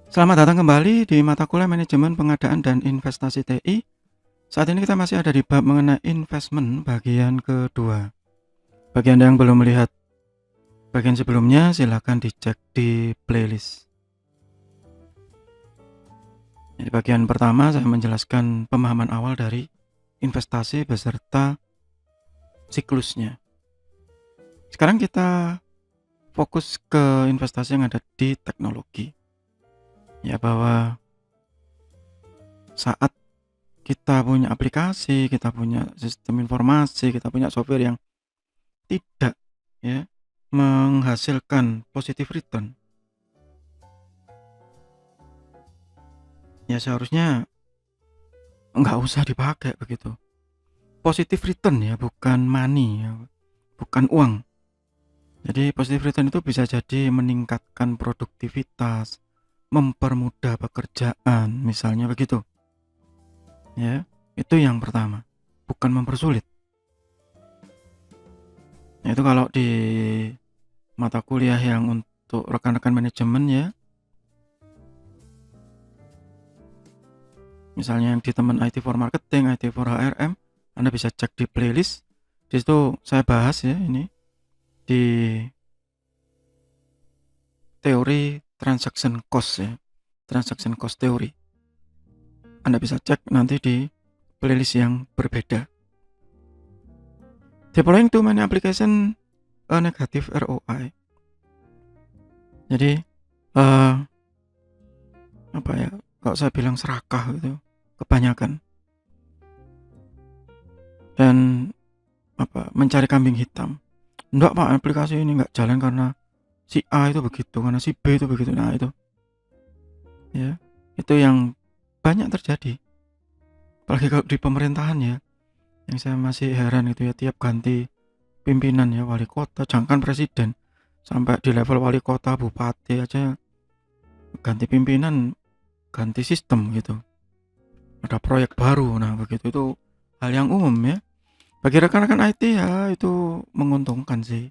Selamat datang kembali di mata kuliah Manajemen Pengadaan dan Investasi TI. Saat ini kita masih ada di bab mengenai investment bagian kedua. Bagi Anda yang belum melihat bagian sebelumnya, silakan dicek di playlist. Di bagian pertama saya menjelaskan pemahaman awal dari investasi beserta siklusnya. Sekarang kita fokus ke investasi yang ada di teknologi. Ya, bahwa saat kita punya aplikasi, kita punya sistem informasi, kita punya software yang tidak ya menghasilkan positive return, ya seharusnya nggak usah dipakai begitu. Positive return ya, bukan money ya, bukan uang. Jadi positive return itu bisa jadi meningkatkan produktivitas, mempermudah pekerjaan, misalnya begitu. Ya, itu yang pertama, bukan mempersulit. Nah, itu kalau di mata kuliah yang untuk rekan-rekan manajemen ya. Misalnya yang di teman IT for Marketing, IT for HRM, Anda bisa cek di playlist. Di situ saya bahas ya ini di teori transaction cost ya, transaction cost teori. Anda bisa cek nanti di playlist yang berbeda. Deploying too many application a negative ROI. Jadi apa ya? Kalau saya bilang serakah gitu, kebanyakan. Dan apa? Mencari kambing hitam. Enggak Pak, aplikasi ini enggak jalan karena si A itu begitu, karena si B itu begitu. Nah itu ya, itu yang banyak terjadi. Apalagi kalau di pemerintahan ya, yang saya masih heran itu ya, tiap ganti pimpinan ya, wali kota, jangan presiden, sampai di level wali kota, bupati aja ganti pimpinan, ganti sistem gitu. Ada proyek baru, nah begitu itu hal yang umum ya. Bagi rekan-rekan IT ya itu menguntungkan sih.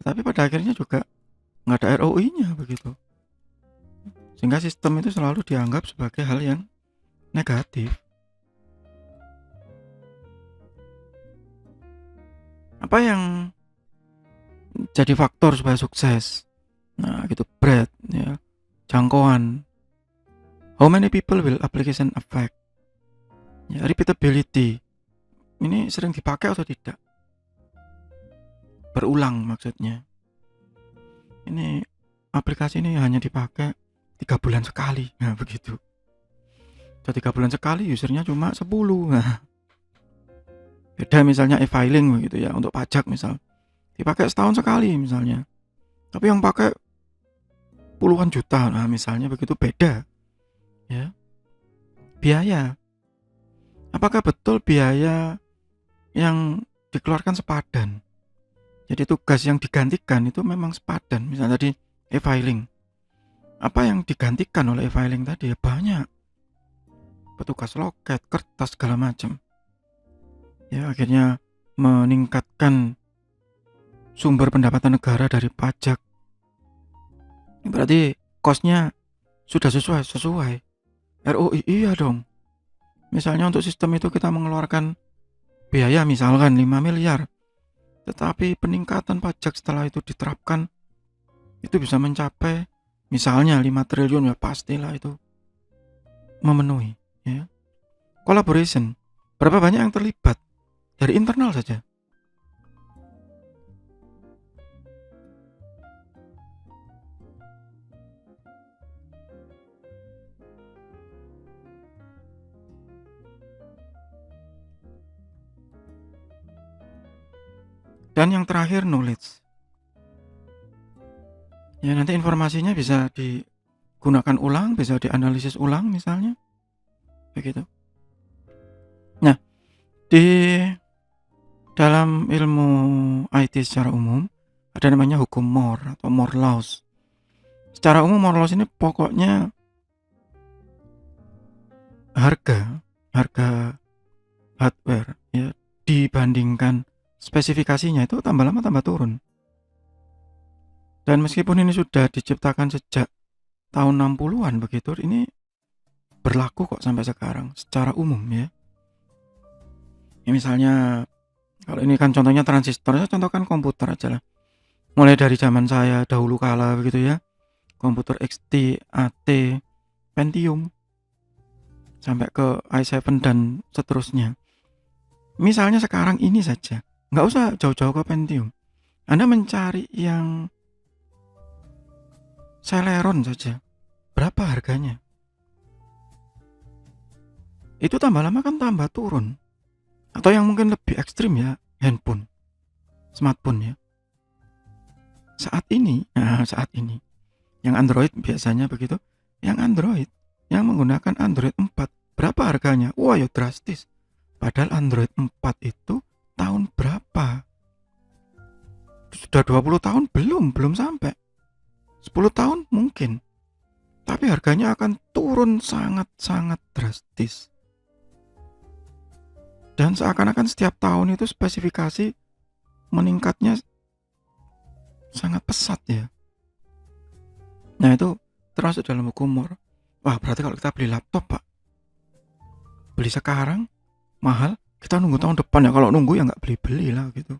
Tapi pada akhirnya juga nggak ada ROI-nya begitu. Sehingga sistem itu selalu dianggap sebagai hal yang negatif. Apa yang jadi faktor supaya sukses? Nah, gitu, breadth ya, jangkauan. How many people will application affect? Ya, repeatability. Ini sering dipakai atau tidak? Berulang maksudnya. Ini aplikasi ini hanya dipakai 3 bulan sekali. Nah, begitu. Jadi 3 bulan sekali usernya cuma 10. Nah, beda misalnya e-filing begitu ya, untuk pajak misal. Dipakai setahun sekali misalnya. Tapi yang pakai puluhan juta. Nah, misalnya begitu, beda. Ya. Biaya. Apakah betul biaya yang dikeluarkan sepadan? Jadi tugas yang digantikan itu memang sepadan. Misalnya tadi e-filing. Apa yang digantikan oleh e-filing tadi? Ya banyak. Petugas loket, kertas, segala macam. Ya, akhirnya meningkatkan sumber pendapatan negara dari pajak. Berarti cost-nya sudah sesuai. ROI iya dong. Misalnya untuk sistem itu kita mengeluarkan biaya misalkan 5 miliar. Tetapi peningkatan pajak setelah itu diterapkan itu bisa mencapai misalnya 5 triliun, ya pastilah itu memenuhi ya. Collaboration. Berapa banyak yang terlibat dari internal saja. Dan yang terakhir knowledge. Ya nanti informasinya bisa digunakan ulang, bisa dianalisis ulang misalnya. Begitu. Nah, di dalam ilmu IT secara umum ada namanya hukum Moore atau Moore Laws. Secara umum Moore Laws ini pokoknya harga hardware ya dibandingkan spesifikasinya itu tambah lama tambah turun. Dan meskipun ini sudah diciptakan sejak tahun 60-an begitu, ini berlaku kok sampai sekarang secara umum ya. Ya misalnya kalau ini kan contohnya transistor, saya contohkan komputer aja lah. Mulai dari zaman saya dahulu kala begitu ya, komputer XT, AT, Pentium, sampai ke i7 dan seterusnya. Misalnya sekarang ini saja, nggak usah jauh-jauh ke Pentium. Anda mencari yang Celeron saja, berapa harganya? Itu tambah lama kan tambah turun. Atau yang mungkin lebih ekstrim ya, handphone, smartphone ya. Saat ini, yang Android biasanya begitu, yang Android, yang menggunakan Android 4, berapa harganya? Wah ya drastis. Padahal Android 4 itu tahun berapa? Sudah 20 tahun? Belum sampai. 10 tahun mungkin. Tapi harganya akan turun sangat-sangat drastis. Dan seakan-akan setiap tahun itu spesifikasi meningkatnya sangat pesat ya. Nah itu termasuk dalam hukum Moore. Wah berarti kalau kita beli laptop pak, beli sekarang mahal, kita nunggu tahun depan ya. Kalau nunggu ya nggak beli-beli lah gitu.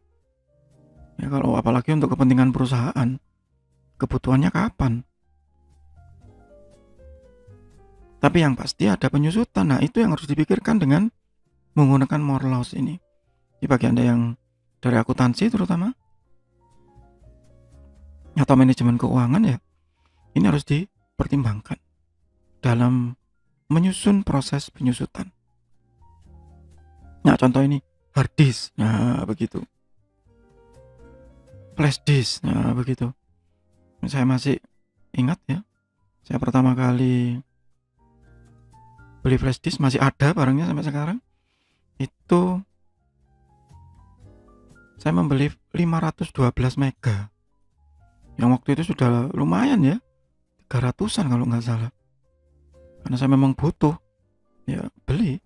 Ya kalau apalagi untuk kepentingan perusahaan, kebutuhannya kapan? Tapi yang pasti ada penyusutan. Nah itu yang harus dipikirkan dengan menggunakan Moore Laws ini. Di bagi Anda yang dari akuntansi terutama, atau manajemen keuangan ya, ini harus dipertimbangkan dalam menyusun proses penyusutan. Nah contoh ini hard disk, nah begitu. Flash disk, nah begitu. Saya masih ingat ya, saya pertama kali beli flash disk masih ada barangnya sampai sekarang. Itu saya membeli 512 mega. Yang waktu itu sudah lumayan ya, 300-an kalau nggak salah. Karena saya memang butuh, ya beli.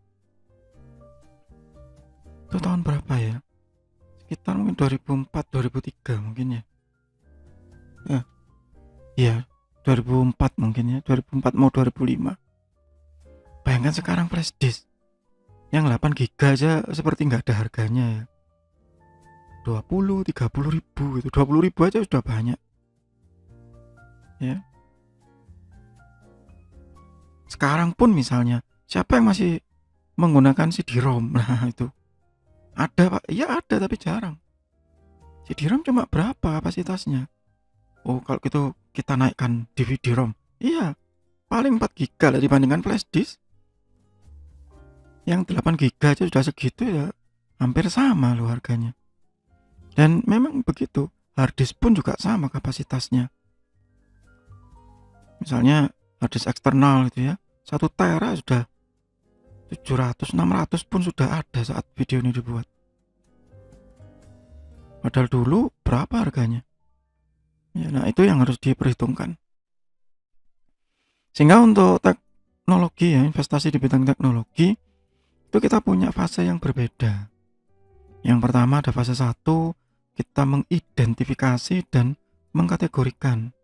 Itu tahun berapa ya? Sekitar mungkin 2004-2003 mungkin ya. Iya, 2004 mungkin ya, 2004 mau 2005. Bayangkan sekarang flash disk yang 8 giga aja seperti nggak ada harganya ya. 20-30 ribu gitu, 20 ribu aja sudah banyak ya. Sekarang pun misalnya, siapa yang masih menggunakan CD-ROM? Nah itu ada pak, iya ada tapi jarang. CD-ROM cuma berapa kapasitasnya? Oh kalau gitu kita naikkan DVD-ROM, iya paling 4 giga lah dibandingkan flash disk. Yang 8 giga aja sudah segitu ya, hampir sama loh harganya. Dan memang begitu, hard disk pun juga sama kapasitasnya. Misalnya hard disk eksternal gitu ya, 1 tera sudah 700-600 pun sudah ada saat video ini dibuat. Padahal dulu berapa harganya? Ya, nah itu yang harus diperhitungkan. Sehingga untuk teknologi ya, investasi di bidang teknologi itu kita punya fase yang berbeda. Yang pertama ada fase 1, kita mengidentifikasi dan mengkategorikan.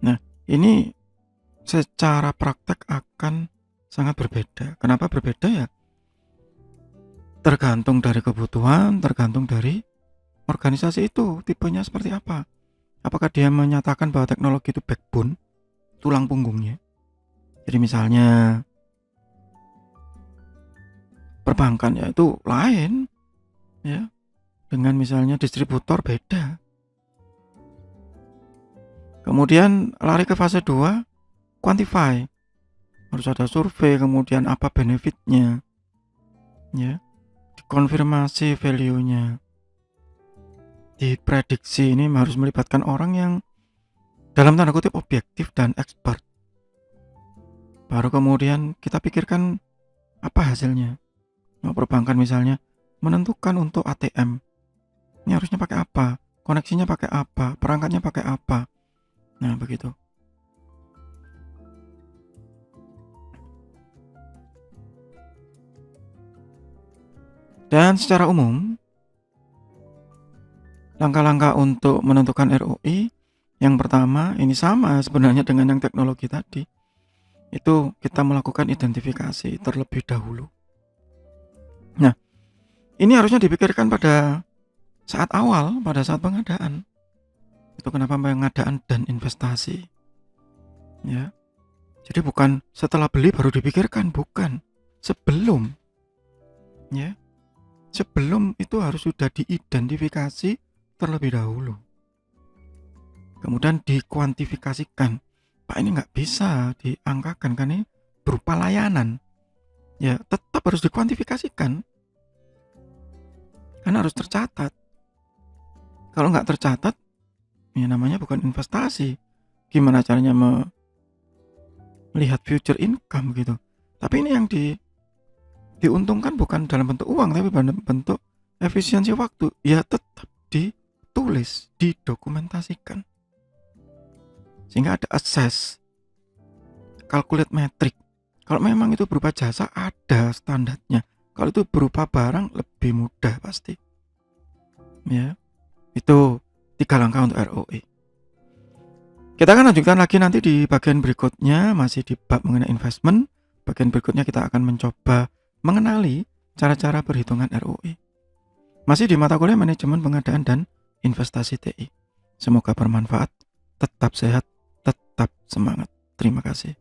Nah, ini secara praktek akan sangat berbeda. Kenapa berbeda ya? Tergantung dari kebutuhan, tergantung dari organisasi itu, tipenya seperti apa. Apakah dia menyatakan bahwa teknologi itu backbone, tulang punggungnya. Jadi misalnya perbankan ya itu lain ya, dengan misalnya distributor beda. Kemudian lari ke fase 2, quantify. Harus ada survei, kemudian apa benefitnya ya, dikonfirmasi value-nya, diprediksi. Ini harus melibatkan orang yang dalam tanda kutip objektif dan expert. Baru kemudian kita pikirkan apa hasilnya. Nah, perbankan misalnya menentukan untuk ATM, ini harusnya pakai apa, koneksinya pakai apa, perangkatnya pakai apa. Nah begitu. Dan secara umum langkah-langkah untuk menentukan ROI Yang pertama, ini sama sebenarnya dengan yang teknologi tadi. Itu kita melakukan identifikasi terlebih dahulu. Nah, ini harusnya dipikirkan pada saat awal, pada saat pengadaan. Itu kenapa pengadaan dan investasi. Ya. Jadi bukan setelah beli baru dipikirkan, bukan. Sebelum. Ya. Sebelum itu harus sudah diidentifikasi terlebih dahulu. Kemudian dikuantifikasikan. Pak, ini nggak bisa diangkakan kan ini berupa layanan. Ya, tetap harus dikuantifikasikan. Karena harus tercatat. Kalau nggak tercatat, ya namanya bukan investasi. Gimana caranya melihat future income gitu. Tapi ini yang diuntungkan bukan dalam bentuk uang, tapi dalam bentuk efisiensi waktu. Ya tetap ditulis, didokumentasikan. Sehingga ada assess, calculate metric. Kalau memang itu berupa jasa, ada standarnya. Kalau itu berupa barang, lebih mudah pasti. Ya, itu 3 langkah untuk ROI. Kita akan lanjutkan lagi nanti di bagian berikutnya, masih di bab mengenai investment. Bagian berikutnya kita akan mencoba mengenali cara-cara perhitungan ROI. Masih di mata kuliah manajemen pengadaan dan investasi TI. Semoga bermanfaat, tetap sehat, tetap semangat. Terima kasih.